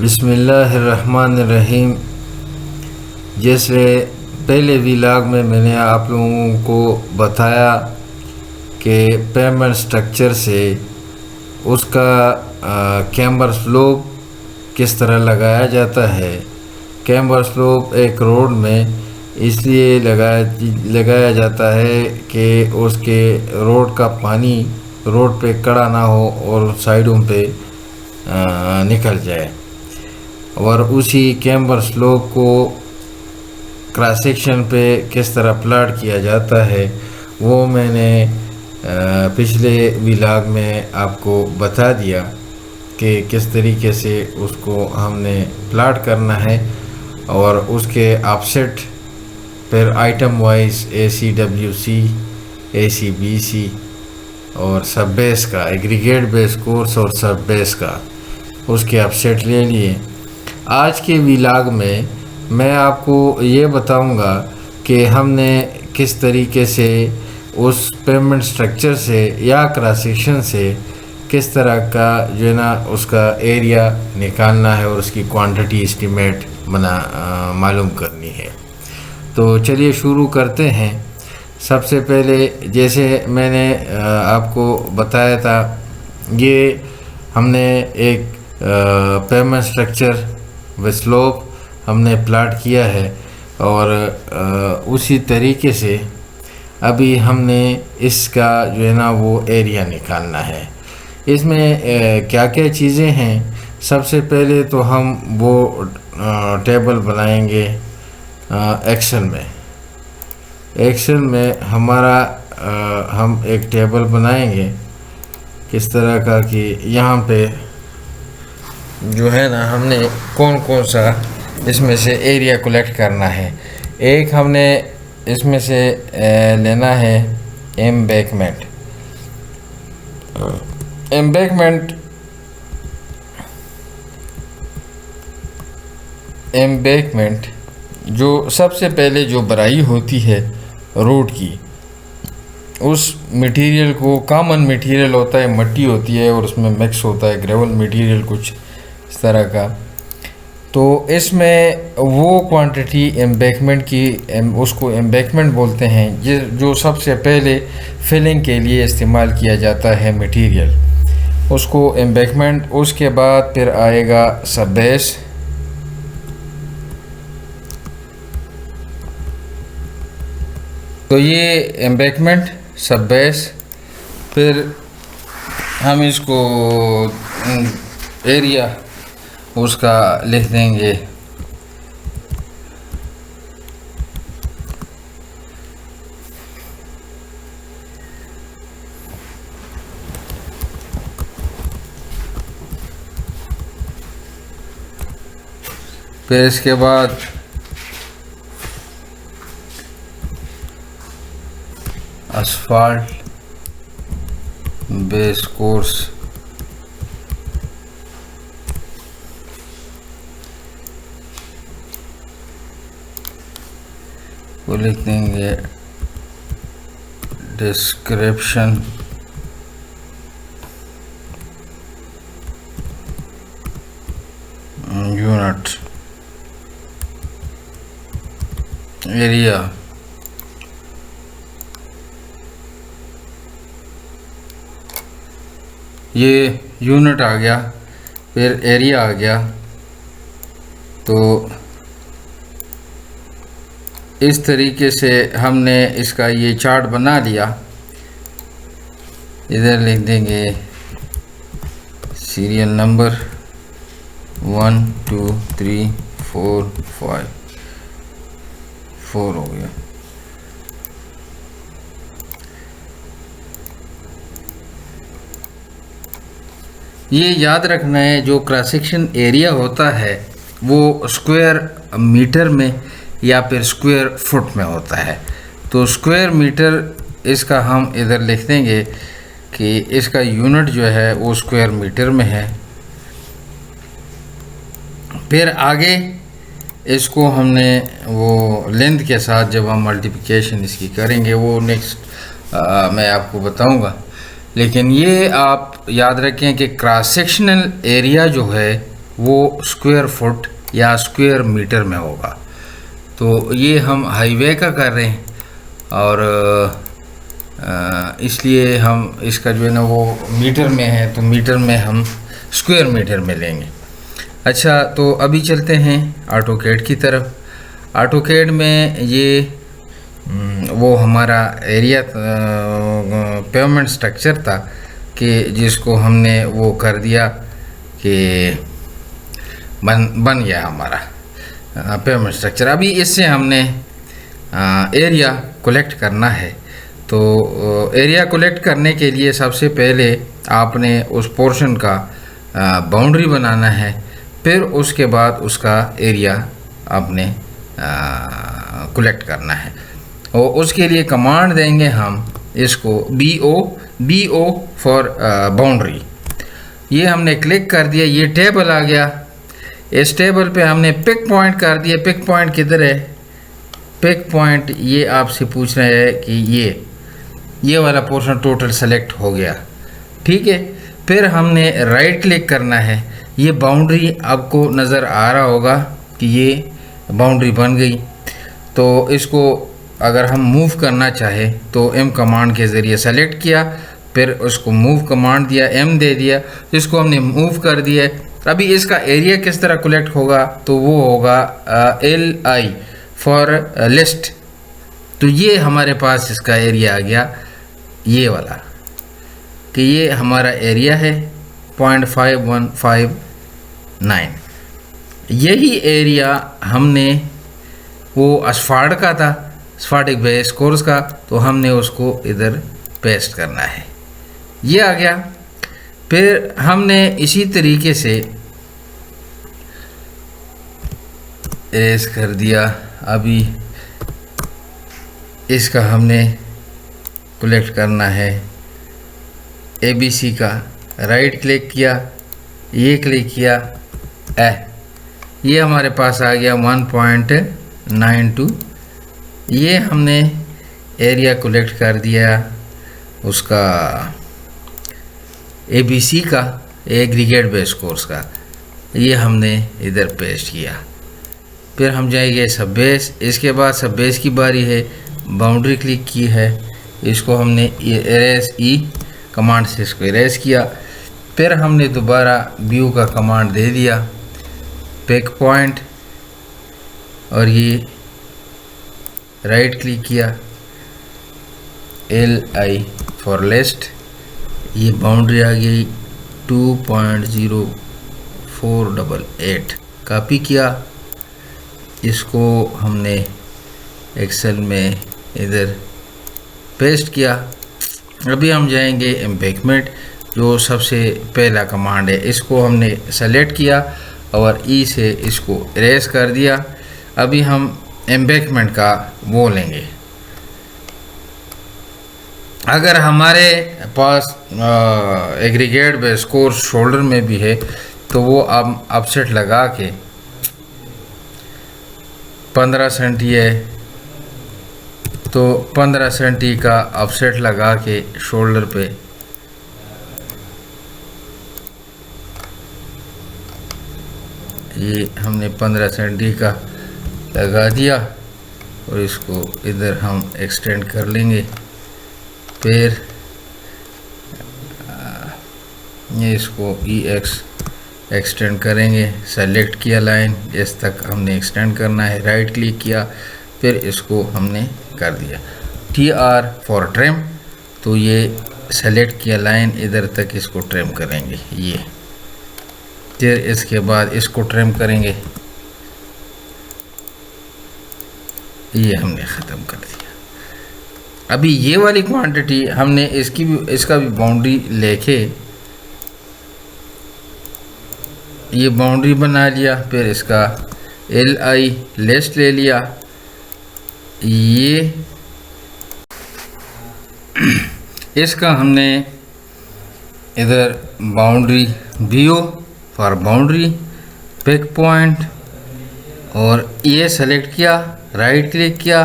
बिस्मिल्लाहिर्रहमानिर्रहीम। जैसे पहले व्लॉग में मैंने आप लोगों को बताया कि पेमेंट स्ट्रक्चर से उसका कैम्बर स्लोप किस तरह लगाया जाता है। कैम्बर स्लोप एक रोड में इसलिए लगाया जाता है कि उसके रोड का पानी रोड पे खड़ा ना हो और साइडों पे निकल जाए। और उसी कैम्बर स्लोप को क्रॉस सेक्शन पे किस तरह प्लॉट किया जाता है वो मैंने पिछले व्लॉग में आपको बता दिया कि किस तरीके से उसको हमने प्लॉट करना है। और उसके ऑफसेट फिर आइटम वाइज ACWC, ACBC और सब बेस का एग्रीगेट बेस कोर्स और सब बेस का उसके ऑफसेट ले लिए। आज के व्लॉग में मैं आपको ये बताऊंगा कि हमने किस तरीके से उस पेमेंट स्ट्रक्चर से या क्रॉस सेक्शन से किस तरह का जो है ना उसका एरिया निकालना है और उसकी क्वांटिटी एस्टीमेट मालूम करनी है। तो चलिए शुरू करते हैं। सबसे पहले जैसे मैंने आपको बताया था, ये हमने एक पेमेंट स्ट्रक्चर व स्लोप हमने प्लॉट किया है और उसी तरीके से अभी हमने इसका जो है ना वो एरिया निकालना है। इसमें क्या क्या चीज़ें हैं, सबसे पहले तो हम वो टेबल बनाएंगे एक्सेल में हमारा हम एक टेबल बनाएंगे किस तरह का कि यहाँ पे जो है ना हमने कौन कौन सा इसमें से एरिया कलेक्ट करना है। एक हमने इसमें से लेना है एम्बैंकमेंट जो सबसे पहले जो बराई होती है रोड की, उस मटेरियल को कॉमन मटेरियल होता है, मिट्टी होती है और उसमें मिक्स होता है ग्रेवल मटेरियल कुछ इस तरह का। तो इसमें वो क्वांटिटी एम्बैंकमेंट की उसको एम्बैंकमेंट बोलते हैं, जो सबसे पहले फिलिंग के लिए इस्तेमाल किया जाता है मटेरियल, उसको एम्बैंकमेंट। उसके बाद फिर आएगा सब बेस, तो ये एम्बैंकमेंट सब बेस। फिर हम इसको एरिया उसका लिख देंगे फिर इसके बाद asphalt बेस कोर्स, वो लिख देंगे डिस्क्रिप्शन यूनिट एरिया। ये यूनिट आ गया, फिर एरिया आ गया। तो इस तरीके से हमने इसका ये चार्ट बना लिया। इधर लिख देंगे सीरियल नंबर 1 2 3 4 5 4 हो गया। ये याद रखना है, जो क्रॉस सेक्शन एरिया होता है वो स्क्वायर मीटर में या फिर स्क्वायर फुट में होता है। तो स्क्वायर मीटर इसका हम इधर लिख देंगे कि इसका यूनिट जो है वो स्क्वायर मीटर में है। फिर आगे इसको हमने वो लेंथ के साथ जब हम मल्टीप्लिकेशन इसकी करेंगे वो नेक्स्ट मैं आपको बताऊंगा। लेकिन ये आप याद रखें कि क्रॉस सेक्शनल एरिया जो है वो स्क्वायर फुट या स्क्वायर मीटर में होगा। तो ये हम हाईवे का कर रहे हैं और इसलिए हम इसका जो है ना वो मीटर में है, तो मीटर में हम स्क्वायर मीटर में लेंगे। अच्छा, तो अभी चलते हैं ऑटोकैड की तरफ। ऑटोकैड में ये वो हमारा एरिया पेमेंट स्ट्रक्चर था कि जिसको हमने वो कर दिया कि बन गया हमारा पेमेंट स्ट्रक्चर। अभी इससे हमने एरिया कलेक्ट करना है। तो एरिया कलेक्ट करने के लिए सबसे पहले आपने उस पोर्शन का बाउंड्री बनाना है, फिर उसके बाद उसका एरिया आपने कलेक्ट करना है। और उसके लिए कमांड देंगे हम इसको BO फॉर बाउंड्री। ये हमने क्लिक कर दिया, ये टेबल आ गया। इस टेबल पे हमने पिक पॉइंट कर दिया। पिक पॉइंट किधर है? पिक पॉइंट ये आपसे पूछ रहे हैं कि ये वाला पोर्शन टोटल सेलेक्ट हो गया, ठीक है। फिर हमने राइट क्लिक करना है। ये बाउंड्री आपको नज़र आ रहा होगा कि ये बाउंड्री बन गई। तो इसको अगर हम मूव करना चाहे तो M कमांड के ज़रिए सेलेक्ट किया, फिर उसको मूव कमांड दिया, M दे दिया, इसको हमने मूव कर दिया। अभी इसका एरिया किस तरह कलेक्ट होगा? तो वो होगा LI फॉर लिस्ट। तो ये हमारे पास इसका एरिया आ गया, ये वाला, कि ये हमारा एरिया है 0.5159। यही एरिया हमने वो असफाल्ट का था, स्फाटिक बेस कोर्स का, तो हमने उसको इधर पेस्ट करना है। ये आ गया। फिर हमने इसी तरीके से इरेज कर दिया। अभी इसका हमने कलेक्ट करना है ABC का। राइट क्लिक किया, ये क्लिक किया, ये हमारे पास आ गया 1.92। ये हमने एरिया कलेक्ट कर दिया उसका ABC का, एग्रीगेट बेस कोर्स का। ये हमने इधर पेस्ट किया। फिर हम जाएंगे सब बेस। इसके बाद सब बेस की बारी है। बाउंड्री क्लिक की है, इसको हमने इरेज कमांड से इसको इरेज किया। फिर हमने दोबारा व्यू का कमांड दे दिया, पिक पॉइंट, और ये राइट क्लिक किया, LI फॉर लिस्ट। ये बाउंड्री आ गई 2.0488। कॉपी किया, इसको हमने एक्सेल में इधर पेस्ट किया। अभी हम जाएंगे एम्बेकमेंट, जो सबसे पहला कमांड है। इसको हमने सेलेक्ट किया और E से इसको इरेज कर दिया। अभी हम एम्बेकमेंट का वो लेंगे। अगर हमारे पास एग्रीगेट बेस कोर्स शोल्डर में भी है तो वो आप अपसेट लगा के 15 सेंटी है तो 15 सेंटी का ऑफसेट लगा के शोल्डर पे ये हमने 15 सेंटी का लगा दिया और इसको इधर हम एक्सटेंड कर लेंगे। फिर ये इसको EX एक्सटेंड करेंगे। सेलेक्ट किया लाइन, इस तक हमने एक्सटेंड करना है। राइट क्लिक किया, फिर इसको हमने कर दिया TR फॉर ट्रिम। तो ये सेलेक्ट किया लाइन, इधर तक इसको ट्रिम करेंगे। ये फिर इसके बाद इसको ट्रिम करेंगे। ये हमने ख़त्म कर दिया। अभी ये वाली क्वांटिटी हमने इसका भी बाउंड्री लेके ये बाउंड्री बना लिया। फिर इसका LI लिस्ट ले लिया। ये इसका हमने इधर boundary BO for boundary, pick point, और ये सेलेक्ट किया, राइट क्लिक किया।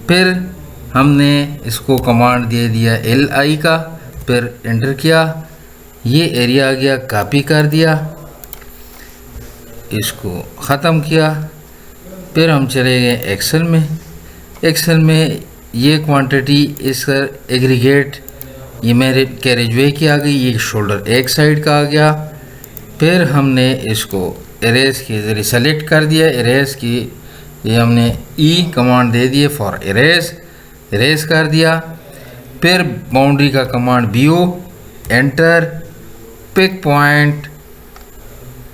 फिर हमने इसको कमांड दे दिया LI का, फिर एंटर किया। ये एरिया आ गया, कॉपी कर दिया। इसको ख़त्म किया। फिर हम चले गए एक्सेल में। एक्सेल में ये क्वांटिटी इसका एग्रीगेट ये मेरे कैरेजवे की आ गई, ये शोल्डर एक साइड का आ गया। फिर हमने इसको इरेज के ज़रिए सेलेक्ट कर दिया। इरेज की ये हमने ई कमांड दे दिए फॉर इरेज कर दिया। फिर बाउंड्री का command BO enter, pick point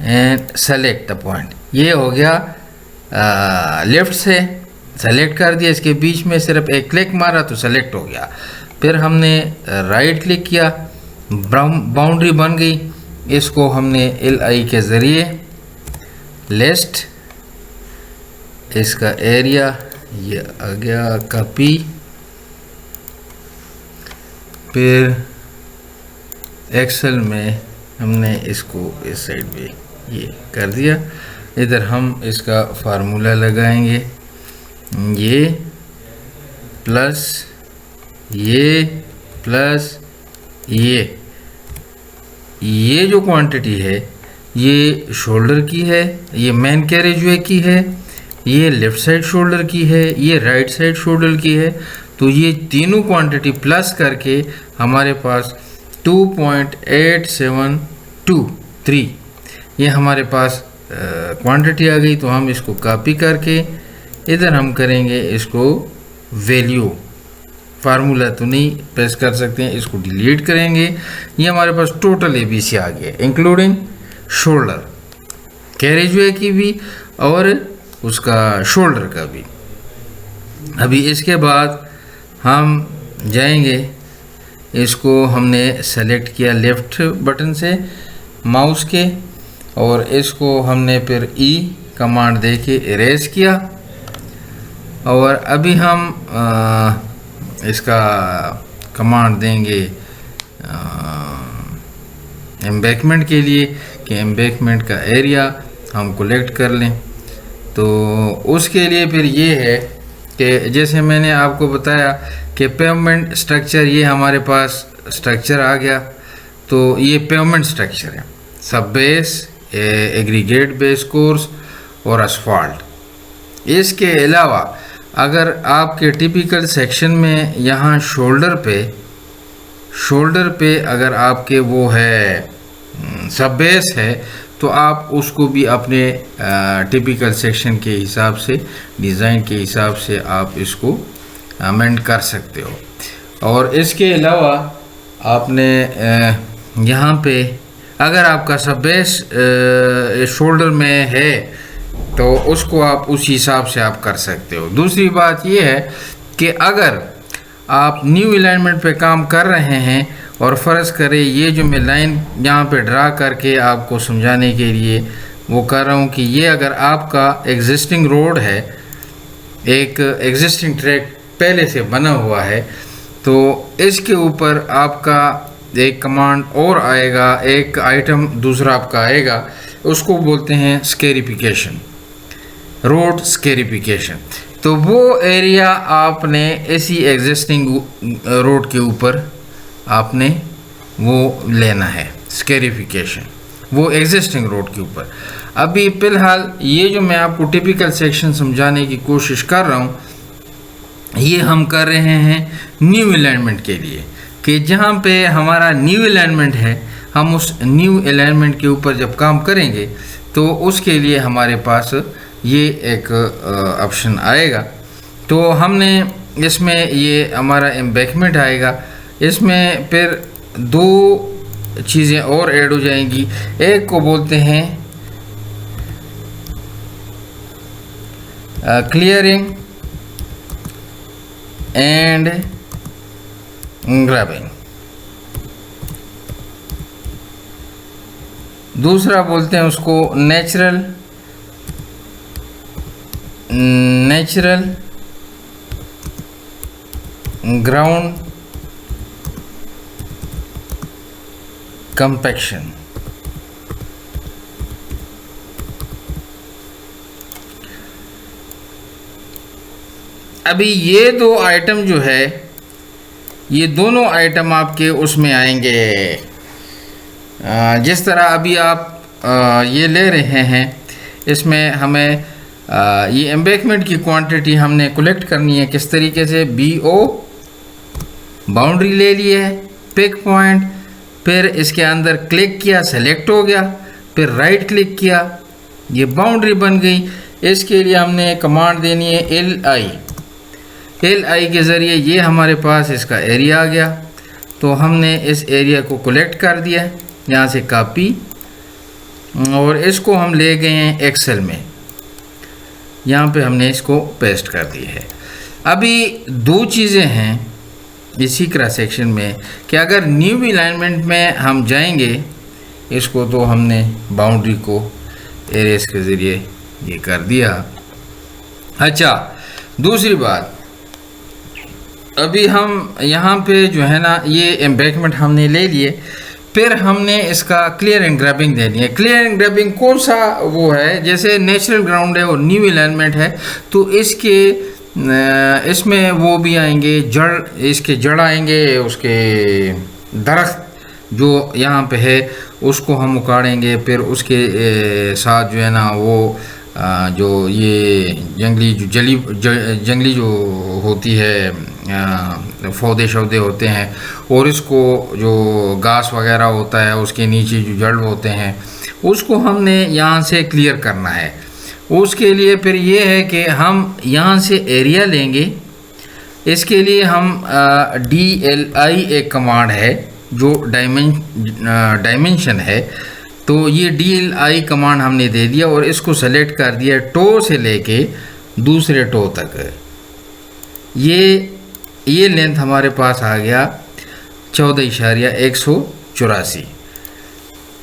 and select the point. ये हो गया लेफ़्ट से सेलेक्ट कर दिया, इसके बीच में सिर्फ एक क्लिक मारा तो सेलेक्ट हो गया। फिर हमने राइट क्लिक किया, बाउंड्री बन गई। इसको हमने LI के ज़रिए लिस्ट, इसका एरिया ये आ गया कॉपी। फिर एक्सेल में हमने इसको इस साइड पे ये कर दिया। इधर हम इसका फार्मूला लगाएंगे, ये प्लस ये जो क्वांटिटी है ये शोल्डर की है, ये मेन कैरेजवे की है, ये लेफ़्ट साइड शोल्डर की है, ये राइट साइड शोल्डर की है। तो ये तीनों क्वांटिटी प्लस करके हमारे पास 2.8723 ये हमारे पास क्वांटिटी आ गई। तो हम इसको कॉपी करके इधर हम करेंगे इसको वैल्यू, फार्मूला तो नहीं प्रेस कर सकते हैं, इसको डिलीट करेंगे। ये हमारे पास टोटल ABC आ गया इंक्लूडिंग शोल्डर, कैरेजवे की भी और उसका शोल्डर का भी। अभी इसके बाद हम जाएंगे, इसको हमने सेलेक्ट किया लेफ़्ट बटन से माउस के, और इसको हमने फिर E कमांड दे के इरेज किया। और अभी हम इसका कमांड देंगे एम्बैकमेंट के लिए कि एम्बैकमेंट का एरिया हम कलेक्ट कर लें। तो उसके लिए फिर ये है कि जैसे मैंने आपको बताया कि पेवमेंट स्ट्रक्चर, ये हमारे पास स्ट्रक्चर आ गया। तो ये पेवमेंट स्ट्रक्चर है, सब बेस, एग्रीगेट बेस कोर्स और असफाल्ट। इसके अलावा अगर आपके टिपिकल सेक्शन में यहाँ शोल्डर पे अगर आपके वो है सब बेस है, तो आप उसको भी अपने टिपिकल सेक्शन के हिसाब से, डिज़ाइन के हिसाब से आप इसको अमेंड कर सकते हो। और इसके अलावा आपने यहाँ पे अगर आपका सब बेस शोल्डर में है तो उसको आप उस हिसाब से आप कर सकते हो। दूसरी बात ये है कि अगर आप न्यू अलाइनमेंट पे काम कर रहे हैं और फ़र्ज़ करें ये जो मैं लाइन यहाँ पे ड्रा करके आपको समझाने के लिए वो कर रहा हूँ कि ये अगर आपका एग्जिस्टिंग रोड है, एक एग्जिस्टिंग ट्रैक पहले से बना हुआ है, तो इसके ऊपर आपका एक कमांड और आएगा, एक आइटम दूसरा आपका आएगा, उसको बोलते हैं स्केरिफिकेशन, रोड स्केरिफिकेशन। तो वो एरिया आपने इसी एग्जिस्टिंग रोड के ऊपर आपने वो लेना है, स्केरिफिकेशन, वो एग्जिस्टिंग रोड के ऊपर। अभी फ़िलहाल ये जो मैं आपको टिपिकल सेक्शन समझाने की कोशिश कर रहा हूँ, ये हम कर रहे हैं न्यू अलाइनमेंट के लिए, कि जहाँ पे हमारा न्यू अलाइनमेंट है, हम उस न्यू अलाइनमेंट के ऊपर जब काम करेंगे तो उसके लिए हमारे पास ये एक ऑप्शन आएगा। तो हमने इसमें ये हमारा एम्बैकमेंट आएगा, इसमें फिर दो चीज़ें और ऐड हो जाएंगी। एक को बोलते हैं क्लियरिंग एंड ग्रैबिंग, दूसरा बोलते हैं उसको नेचुरल ग्राउंड कंपैक्शन। अभी ये दो आइटम जो है, ये दोनों आइटम आपके उसमें आएंगे। जिस तरह अभी आप ये ले रहे हैं इसमें हमें ये एम्बैंकमेंट की क्वांटिटी हमने कलेक्ट करनी है किस तरीके से। BO बाउंड्री ले ली है, पिक पॉइंट, फिर इसके अंदर क्लिक किया, सेलेक्ट हो गया, फिर राइट क्लिक किया, ये बाउंड्री बन गई। इसके लिए हमने कमांड देनी है LI के ज़रिए ये हमारे पास इसका एरिया आ गया। तो हमने इस एरिया को कलेक्ट कर दिया, यहाँ से कॉपी, और इसको हम ले गए हैं एक्सेल में, यहाँ पे हमने इसको पेस्ट कर दिया है। अभी दो चीज़ें हैं इसी क्रॉस सेक्शन में कि अगर न्यू अलाइनमेंट में हम जाएंगे इसको, तो हमने बाउंड्री को एरेस के ज़रिए ये कर दिया। अच्छा, दूसरी बात, अभी हम यहाँ पे जो है ना ये एम्बैंकमेंट हमने ले लिए, फिर हमने इसका क्लियर एंड ग्रैबिंग देनी है। क्लियर एंड ग्रैबिंग कौन सा वो है, जैसे नेचुरल ग्राउंड है और न्यू अलाइनमेंट है, तो इसमें वो भी आएंगे, इसके जड़ आएंगे, उसके दरख्त जो यहाँ पे है उसको हम उखाड़ेंगे, फिर उसके साथ जो है ना वो जो ये जंगली जो होती है पौधे शौधे होते हैं, और इसको जो घास वगैरह होता है उसके नीचे जो जड़ होते हैं उसको हमने यहाँ से क्लियर करना है। उसके लिए फिर ये है कि हम यहाँ से एरिया लेंगे। इसके लिए हम DLI एक कमांड है जो डायमेंशन है, तो ये DLI कमांड हमने दे दिया और इसको सेलेक्ट कर दिया टो से लेके दूसरे टो तक। ये लेंथ हमारे पास आ गया 14.184।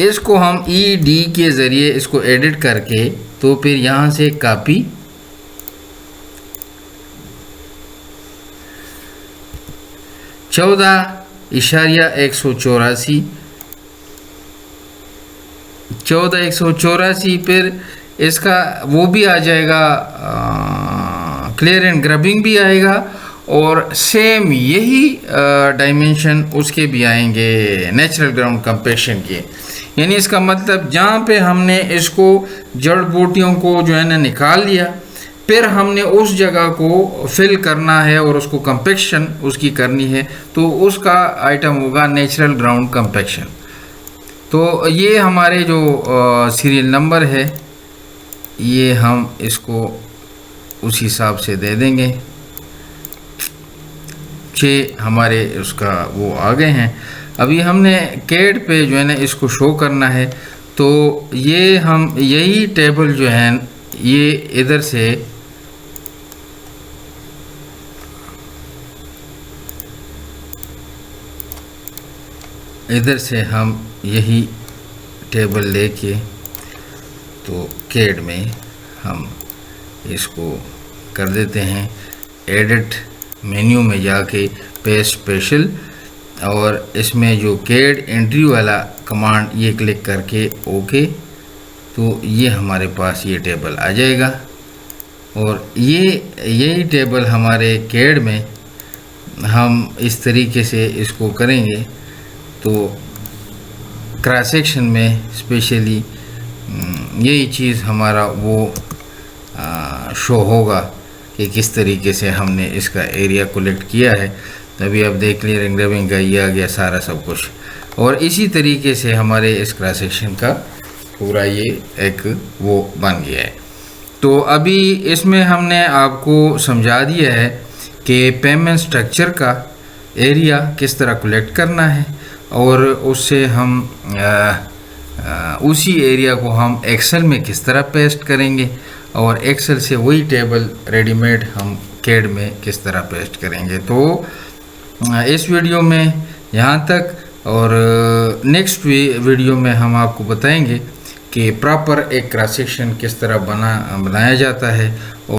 इसको हम ED के ज़रिए इसको एडिट करके, तो फिर यहाँ से कॉपी, $14.184, फिर इसका वो भी आ जाएगा, क्लियर एंड ग्रैबिंग भी आएगा, और सेम यही डायमेंशन उसके भी आएंगे नेचुरल ग्राउंड कंपैक्शन के। यानी इसका मतलब जहाँ पे हमने इसको जड़ बूटियों को जो है ना निकाल लिया, फिर हमने उस जगह को फिल करना है और उसको कंपैक्शन उसकी करनी है, तो उसका आइटम होगा नेचुरल ग्राउंड कंपैक्शन। तो ये हमारे जो सीरियल नंबर है ये हम इसको उस हिसाब से दे देंगे। 6 हमारे उसका वो आ गए हैं। अभी हमने कैड पे जो है ना इसको शो करना है, तो ये हम यही टेबल जो है ये इधर से हम यही टेबल लेके, तो कैड में हम इसको कर देते हैं एडिट मेन्यू में जाके पेस्ट स्पेशल, और इसमें जो कैड एंट्री वाला कमांड ये क्लिक करके ओके, तो ये हमारे पास ये टेबल आ जाएगा। और यही टेबल हमारे कैड में हम इस तरीके से इसको करेंगे, तो क्रॉस सेक्शन में स्पेशली यही चीज़ हमारा वो शो होगा कि किस तरीके से हमने इसका एरिया कलेक्ट किया है। तभी आप देख लीजिए रिंग का ये आ गया सारा सब कुछ, और इसी तरीके से हमारे इस क्रॉस सेक्शन का पूरा ये एक वो बन गया है। तो अभी इसमें हमने आपको समझा दिया है कि पेमेंट स्ट्रक्चर का एरिया किस तरह कलेक्ट करना है, और उससे हम उसी एरिया को हम एक्सेल में किस तरह पेस्ट करेंगे, और एक्सेल से वही टेबल रेडीमेड हम कैड में किस तरह पेस्ट करेंगे। तो इस वीडियो में यहाँ तक, और नेक्स्ट वीडियो में हम आपको बताएंगे कि प्रॉपर एक क्रॉस सेक्शन किस तरह बनाया जाता है।